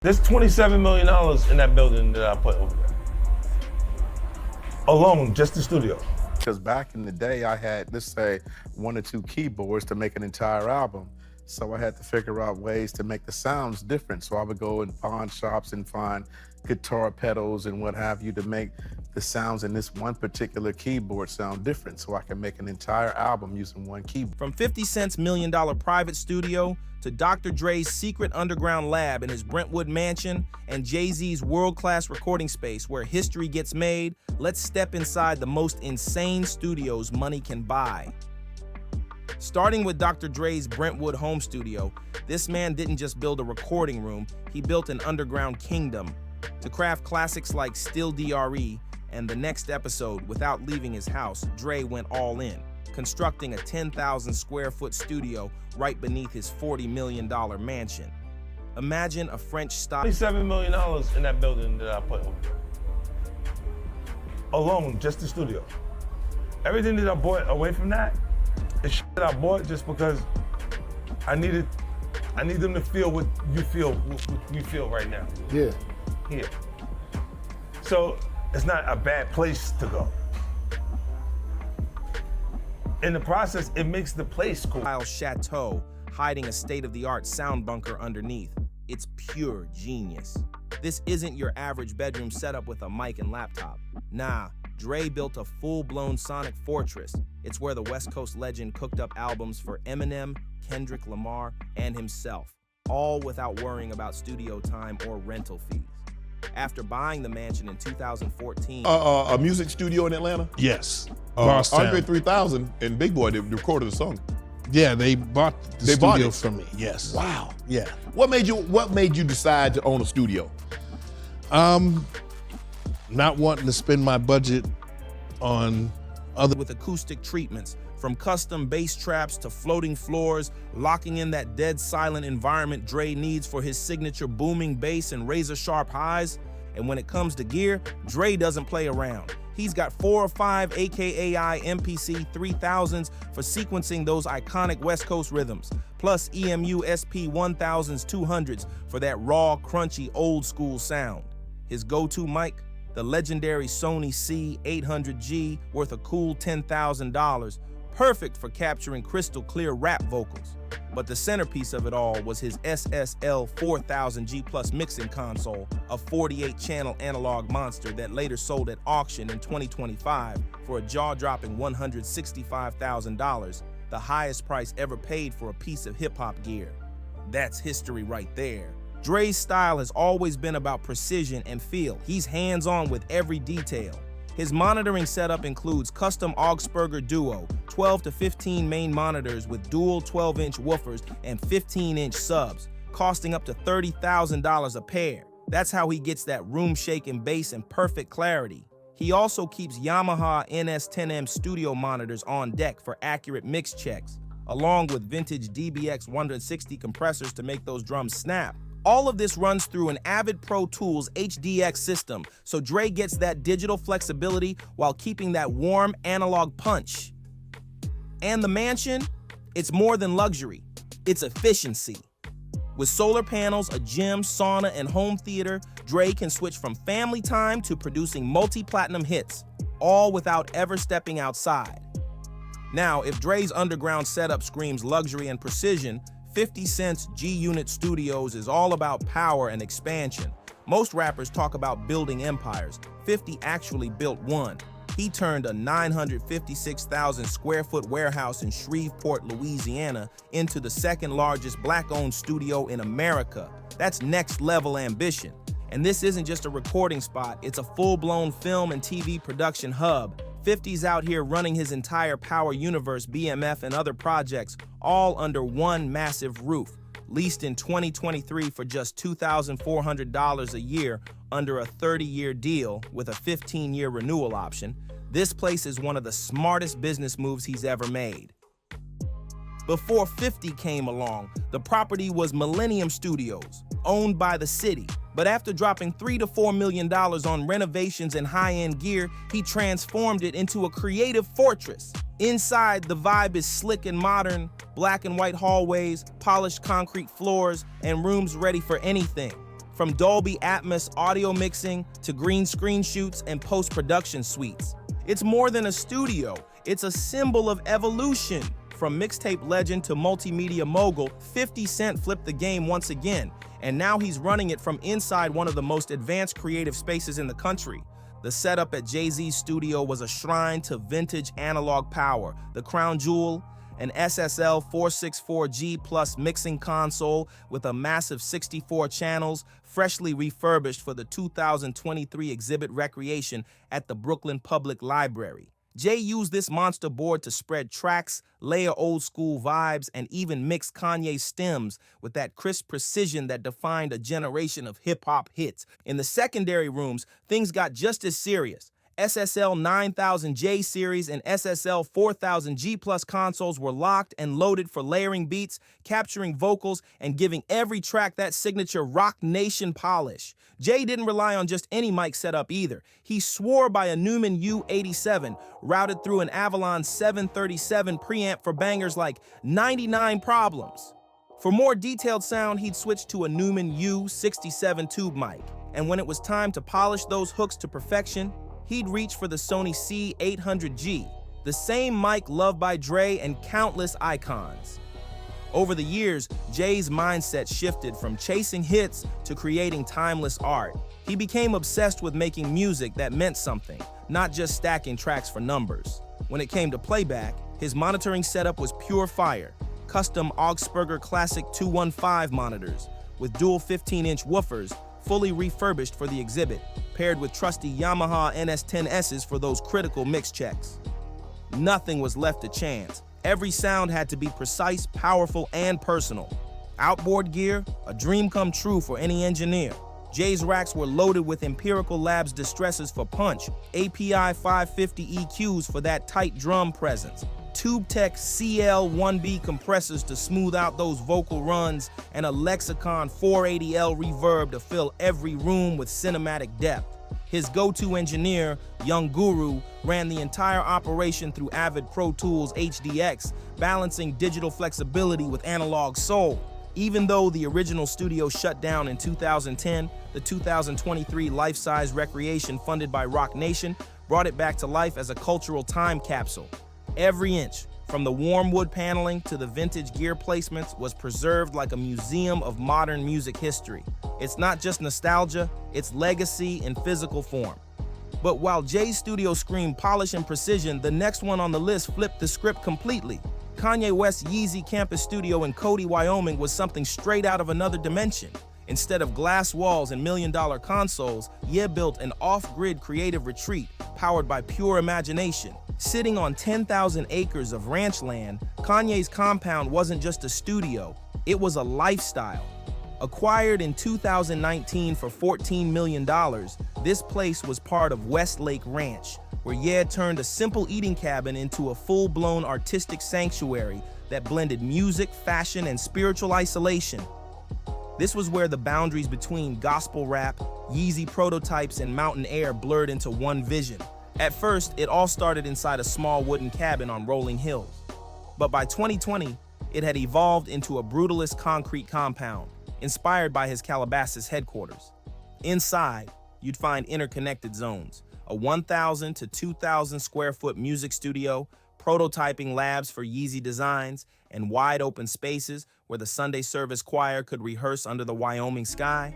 There's $27 million in that building that I put over there. Alone, just the studio. Because back in the day, I had, let's say, 1 or 2 keyboards to make an entire album. So I had to figure out ways to make the sounds different. So I would go in pawn shops and find guitar pedals and what have you to make the sounds in this one particular keyboard sound different so I can make an entire album using one keyboard. From 50 Cent's $1 million private studio to Dr. Dre's secret underground lab in his Brentwood mansion and Jay-Z's world-class recording space where history gets made, let's step inside the most insane studios money can buy. Starting with Dr. Dre's Brentwood home studio, this man didn't just build a recording room, he built an underground kingdom to craft classics like Still DRE and The Next Episode. Without leaving his house, Dre went all in, constructing a 10,000 square foot studio right beneath his $40 million mansion. Imagine a French style. $27 million in that building that I put over there. Alone, just the studio. Everything that I bought away from that is shit that I bought just because I need them to feel what you feel, what we feel right now. Yeah. Here. So it's not a bad place to go. In the process, it makes the place cool. Chateau, hiding a state-of-the-art sound bunker underneath. It's pure genius. This isn't your average bedroom setup with a mic and laptop. Nah, Dre built a full-blown sonic fortress. It's where the West Coast legend cooked up albums for Eminem, Kendrick Lamar, and himself, all without worrying about studio time or rental fees. After buying the mansion in 2014, A music studio in Atlanta? Yes. Andre 3000 and Big Boy, they recorded a song. Yeah, they bought the They bought studio it? from me. Yes. Wow. Yeah. What made you decide to own a studio? Not wanting to spend my budget on other. with acoustic treatments, from custom bass traps to floating floors, locking in that dead silent environment Dre needs for his signature booming bass and razor sharp highs. And when it comes to gear, Dre doesn't play around. He's got 4 or 5 AKAI MPC 3000s for sequencing those iconic West Coast rhythms, plus EMU SP 1000s 200s for that raw, crunchy, old school sound. His go-to mic, the legendary Sony C800G, worth a cool $10,000, perfect for capturing crystal clear rap vocals. But the centerpiece of it all was his SSL 4000G Plus mixing console, a 48-channel analog monster that later sold at auction in 2025 for a jaw-dropping $165,000, the highest price ever paid for a piece of hip-hop gear. That's history right there. Dre's style has always been about precision and feel. He's hands-on with every detail. His monitoring setup includes custom Augsburger Duo, 12 to 15 main monitors with dual 12-inch woofers and 15-inch subs, costing up to $30,000 a pair. That's how he gets that room-shaking bass and perfect clarity. He also keeps Yamaha NS10M studio monitors on deck for accurate mix checks, along with vintage DBX 160 compressors to make those drums snap. All of this runs through an Avid Pro Tools HDX system, so Dre gets that digital flexibility while keeping that warm analog punch. And the mansion, it's more than luxury, it's efficiency. With solar panels, a gym, sauna, and home theater, Dre can switch from family time to producing multi-platinum hits, all without ever stepping outside. Now, if Dre's underground setup screams luxury and precision, 50 Cent's GUnit Studios is all about power and expansion. Most rappers talk about building empires. 50 actually built one. He turned a 956,000 square foot warehouse in Shreveport, Louisiana into the second largest black-owned studio in America. That's next level ambition. And this isn't just a recording spot, it's a full-blown film and TV production hub. 50's out here running his entire Power Universe, BMF, and other projects, all under one massive roof, leased in 2023 for just $2,400 a year under a 30-year deal with a 15-year renewal option. This place is one of the smartest business moves he's ever made. Before 50 came along, the property was Millennium Studios, owned by the city. But after dropping $3 to $4 million on renovations and high-end gear, he transformed it into a creative fortress. Inside, the vibe is slick and modern, black and white hallways, polished concrete floors, and rooms ready for anything. from Dolby Atmos audio mixing to green screen shoots and post-production suites. It's more than a studio, it's a symbol of evolution. From mixtape legend to multimedia mogul, 50 Cent flipped the game once again, and now he's running it from inside one of the most advanced creative spaces in the country. The setup at Jay-Z's studio was a shrine to vintage analog power. The crown jewel, an SSL 464G Plus mixing console with a massive 64 channels, freshly refurbished for the 2023 exhibit Recreation at the Brooklyn Public Library. Jay used this monster board to spread tracks, layer old school vibes, and even mix Kanye stems with that crisp precision that defined a generation of hip-hop hits. In the secondary rooms, things got just as serious. SSL 9000J series and SSL 4000G Plus consoles were locked and loaded for layering beats, capturing vocals, and giving every track that signature Rock Nation polish. Jay didn't rely on just any mic setup either. He swore by a Neumann U87, routed through an Avalon 737 preamp for bangers like 99 Problems. For more detailed sound, he'd switch to a Neumann U67 tube mic. And when it was time to polish those hooks to perfection, he'd reach for the Sony C800G, the same mic loved by Dre and countless icons. Over the years, Jay's mindset shifted from chasing hits to creating timeless art. He became obsessed with making music that meant something, not just stacking tracks for numbers. When it came to playback, his monitoring setup was pure fire. Custom Augsburger Classic 215 monitors with dual 15-inch woofers, fully refurbished for the exhibit, paired with trusty Yamaha NS10Ss for those critical mix checks. Nothing was left to chance. Every sound had to be precise, powerful, and personal. Outboard gear, a dream come true for any engineer. Jay's racks were loaded with Empirical Labs distressors for punch, API 550 EQs for that tight drum presence, TubeTech CL1B compressors to smooth out those vocal runs, and a Lexicon 480L reverb to fill every room with cinematic depth. His go-to engineer, Young Guru, ran the entire operation through Avid Pro Tools HDX, balancing digital flexibility with analog soul. Even though the original studio shut down in 2010, the 2023 life-size Recreation funded by Rock Nation brought it back to life as a cultural time capsule. Every inch, from the warm wood paneling to the vintage gear placements, was preserved like a museum of modern music history. It's not just nostalgia, it's legacy in physical form. But while Jay's studio screamed polish and precision, the next one on the list flipped the script completely. Kanye West's Yeezy campus studio in Cody, Wyoming was something straight out of another dimension. Instead of glass walls and million-dollar consoles, Ye built an off-grid creative retreat powered by pure imagination. Sitting on 10,000 acres of ranch land, Kanye's compound wasn't just a studio, it was a lifestyle. Acquired in 2019 for $14 million, this place was part of Westlake Ranch, where Ye turned a simple eating cabin into a full-blown artistic sanctuary that blended music, fashion, and spiritual isolation. This was where the boundaries between gospel rap, Yeezy prototypes, and mountain air blurred into one vision. At first, it all started inside a small wooden cabin on rolling hills. But by 2020, it had evolved into a brutalist concrete compound, inspired by his Calabasas headquarters. Inside, you'd find interconnected zones, a 1,000 to 2,000 square foot music studio, prototyping labs for Yeezy designs, and wide open spaces where the Sunday service choir could rehearse under the Wyoming sky.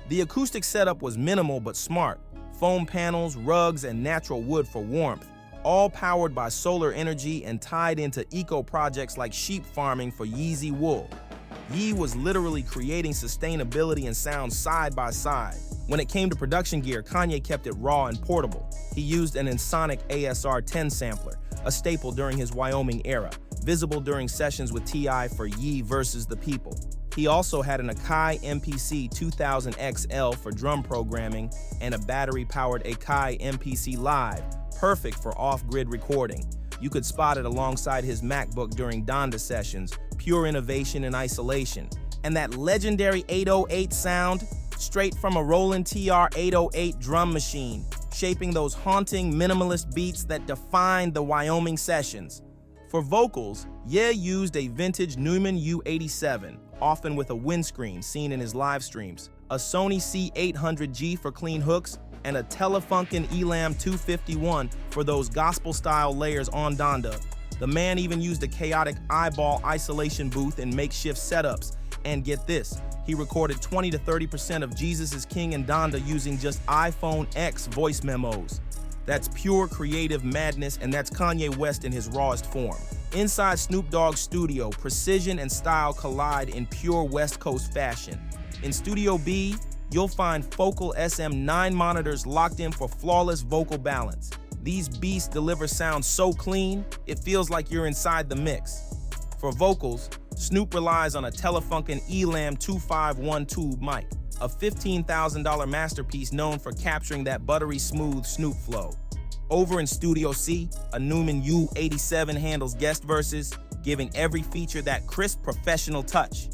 The acoustic setup was minimal but smart. Foam panels, rugs, and natural wood for warmth, all powered by solar energy and tied into eco projects like sheep farming for Yeezy wool. Ye was literally creating sustainability and sound side by side. When it came to production gear, Kanye kept it raw and portable. He used an Ensoniq ASR-10 sampler, a staple during his Wyoming era, visible during sessions with T.I. for Ye versus the People. He also had an Akai MPC 2000 XL for drum programming and a battery-powered Akai MPC Live, perfect for off-grid recording. You could spot it alongside his MacBook during Donda sessions, pure innovation and isolation. And that legendary 808 sound, straight from a Roland TR 808 drum machine, shaping those haunting minimalist beats that defined the Wyoming sessions. For vocals, Ye used a vintage Neumann U87, often with a windscreen seen in his live streams. a Sony C800G for clean hooks, and a Telefunken Elam 251 for those gospel-style layers on Donda. The man even used a chaotic eyeball isolation booth in makeshift setups. And get this, he recorded 20 to 30% of Jesus is King and Donda using just iPhone X voice memos. That's pure creative madness, and that's Kanye West in his rawest form. Inside Snoop Dogg's studio, precision and style collide in pure West Coast fashion. In Studio B, you'll find focal SM9 monitors locked in for flawless vocal balance. These beasts deliver sound so clean, it feels like you're inside the mix. For vocals, Snoop relies on a Telefunken Elam 251 tube mic, a $15,000 masterpiece known for capturing that buttery smooth Snoop flow. Over in Studio C, a Neumann U87 handles guest verses, giving every feature that crisp professional touch.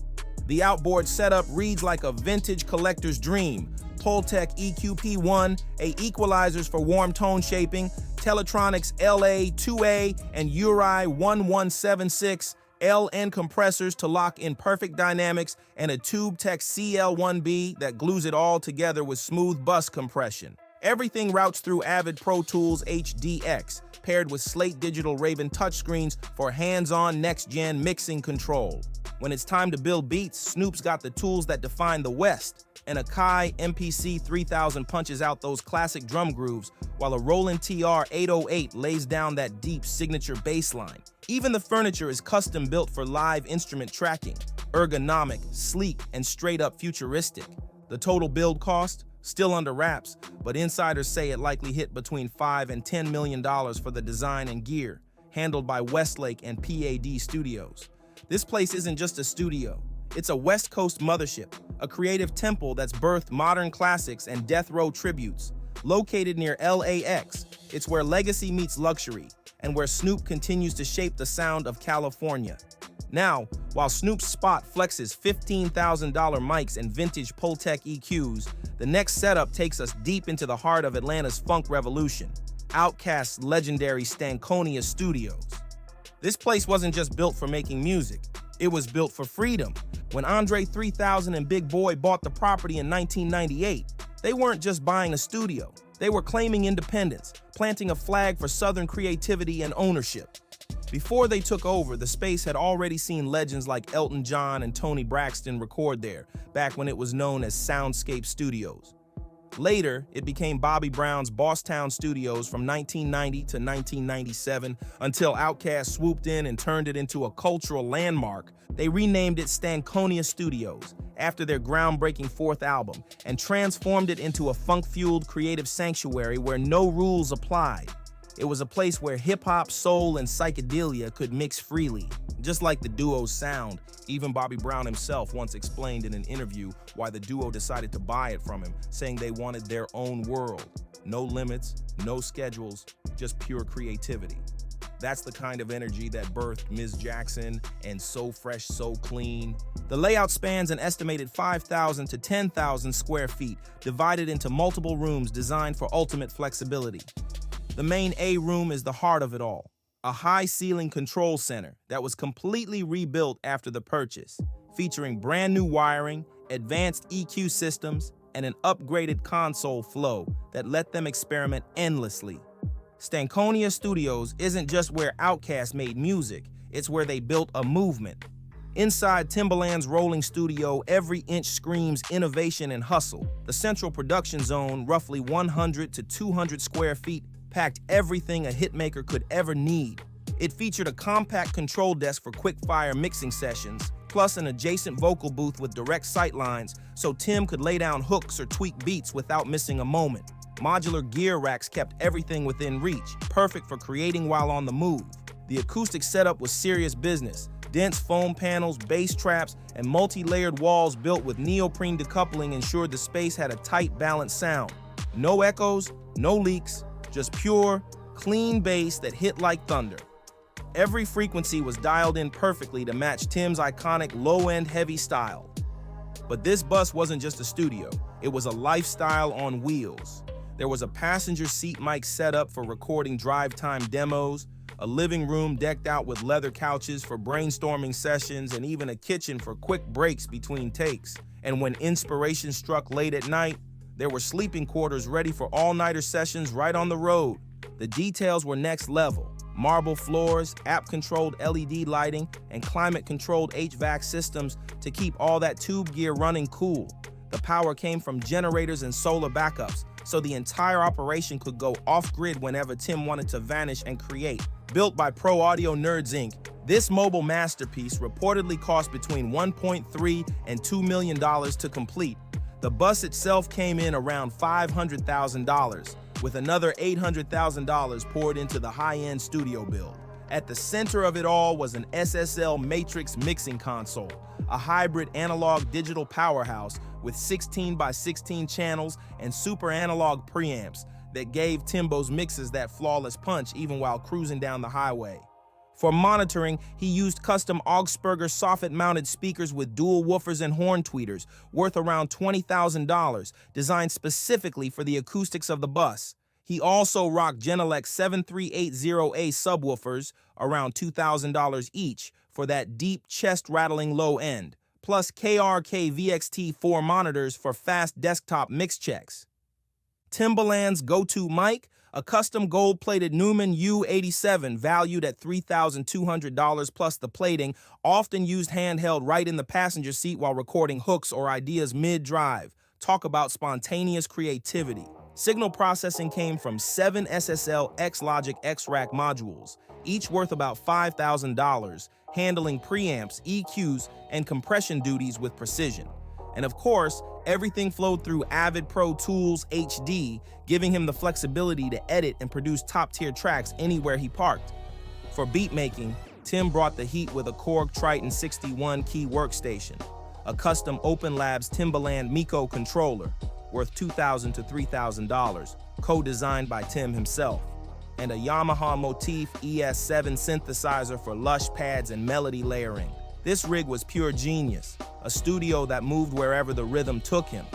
The outboard setup reads like a vintage collector's dream. Pultec EQP1, equalizers for warm tone shaping, Teletronics LA2A and Uri 1176, LN compressors to lock in perfect dynamics, and a TubeTech CL1B that glues it all together with smooth bus compression. Everything routes through Avid Pro Tools HDX, paired with Slate Digital Raven touchscreens for hands-on next-gen mixing control. When it's time to build beats, Snoop's got the tools that define the West, and a Kai MPC 3000 punches out those classic drum grooves, while a Roland TR 808 lays down that deep signature bass line. Even the furniture is custom built for live instrument tracking, ergonomic, sleek, and straight up futuristic. The total build cost? Still under wraps, but insiders say it likely hit between $5 and $10 million for the design and gear, handled by Westlake and PAD Studios. This place isn't just a studio. It's a West Coast mothership, a creative temple that's birthed modern classics and death row tributes. Located near LAX, it's where legacy meets luxury, and where Snoop continues to shape the sound of California. Now, while Snoop's spot flexes $15,000 mics and vintage Pultec EQs, the next setup takes us deep into the heart of Atlanta's funk revolution, Outkast's legendary Stankonia studios. This place wasn't just built for making music, it was built for freedom. When Andre 3000 and Big Boy bought the property in 1998, they weren't just buying a studio, they were claiming independence, planting a flag for Southern creativity and ownership. Before they took over, the space had already seen legends like Elton John and Toni Braxton record there, back when it was known as Soundscape Studios. Later, it became Bobby Brown's Bosstown Studios from 1990 to 1997, until Outkast swooped in and turned it into a cultural landmark. They renamed it Stankonia Studios, after their groundbreaking fourth album, and transformed it into a funk-fueled creative sanctuary where no rules applied. It was a place where hip-hop, soul, and psychedelia could mix freely. Just like the duo's sound, even Bobby Brown himself once explained in an interview why the duo decided to buy it from him, saying they wanted their own world. No limits, no schedules, just pure creativity. That's the kind of energy that birthed Ms. Jackson and So Fresh, So Clean. The layout spans an estimated 5,000 to 10,000 square feet, divided into multiple rooms designed for ultimate flexibility. The main A room is the heart of it all, a high-ceiling control center that was completely rebuilt after the purchase, featuring brand new wiring, advanced EQ systems, and an upgraded console flow that let them experiment endlessly. Stankonia Studios isn't just where Outkast made music, it's where they built a movement. Inside Timbaland's rolling studio, every inch screams innovation and hustle. The central production zone, roughly 100 to 200 square feet, packed everything a hitmaker could ever need. It featured a compact control desk for quick-fire mixing sessions, plus an adjacent vocal booth with direct sightlines so Tim could lay down hooks or tweak beats without missing a moment. Modular gear racks kept everything within reach, perfect for creating while on the move. The acoustic setup was serious business. Dense foam panels, bass traps, and multi-layered walls built with neoprene decoupling ensured the space had a tight, balanced sound. No echoes, no leaks, just pure, clean bass that hit like thunder. Every frequency was dialed in perfectly to match Tim's iconic low-end heavy style. But this bus wasn't just a studio, it was a lifestyle on wheels. There was a passenger seat mic set up for recording drive time demos, a living room decked out with leather couches for brainstorming sessions, and even a kitchen for quick breaks between takes. And when inspiration struck late at night, there were sleeping quarters ready for all-nighter sessions right on the road. The details were next level. Marble floors, app-controlled LED lighting, and climate-controlled HVAC systems to keep all that tube gear running cool. The power came from generators and solar backups, so the entire operation could go off-grid whenever Tim wanted to vanish and create. Built by Pro Audio Nerds Inc., this mobile masterpiece reportedly cost between $1.3 and $2 million to complete. The bus itself came in around $500,000, with another $800,000 poured into the high-end studio build. At the center of it all was an SSL Matrix mixing console, a hybrid analog-digital powerhouse with 16 by 16 channels and super analog preamps that gave Timbo's mixes that flawless punch even while cruising down the highway. For monitoring, he used custom Augsburger soffit-mounted speakers with dual woofers and horn tweeters, worth around $20,000, designed specifically for the acoustics of the bus. He also rocked Genelec 7380A subwoofers, around $2,000 each, for that deep chest-rattling low end, plus KRK VXT4 monitors for fast desktop mix checks. Timbaland's go-to mic, a custom gold-plated Neumann U87 valued at $3,200 plus the plating, often used handheld right in the passenger seat while recording hooks or ideas mid-drive. Talk about spontaneous creativity. Signal processing came from 7 SSL X-Logic X-Rack modules, each worth about $5,000, handling preamps, EQs, and compression duties with precision. And of course, everything flowed through Avid Pro Tools HD, giving him the flexibility to edit and produce top-tier tracks anywhere he parked. For beatmaking, Tim brought the heat with a Korg Triton 61-key workstation, a custom Open Labs Timbaland Miko controller, worth $2,000 to $3,000, co-designed by Tim himself, and a Yamaha Motif ES7 synthesizer for lush pads and melody layering. This rig was pure genius, a studio that moved wherever the rhythm took him.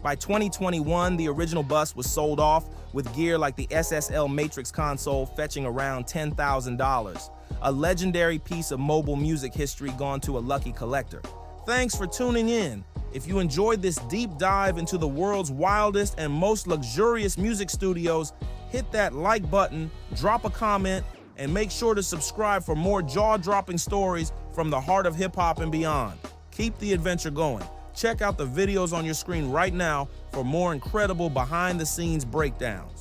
By 2021, the original bus was sold off, with gear like the SSL Matrix console fetching around $10,000, a legendary piece of mobile music history gone to a lucky collector. Thanks for tuning in. If you enjoyed this deep dive into the world's wildest and most luxurious music studios, hit that like button, drop a comment, and make sure to subscribe for more jaw-dropping stories from the heart of hip-hop and beyond. Keep the adventure going. Check out the videos on your screen right now for more incredible behind-the-scenes breakdowns.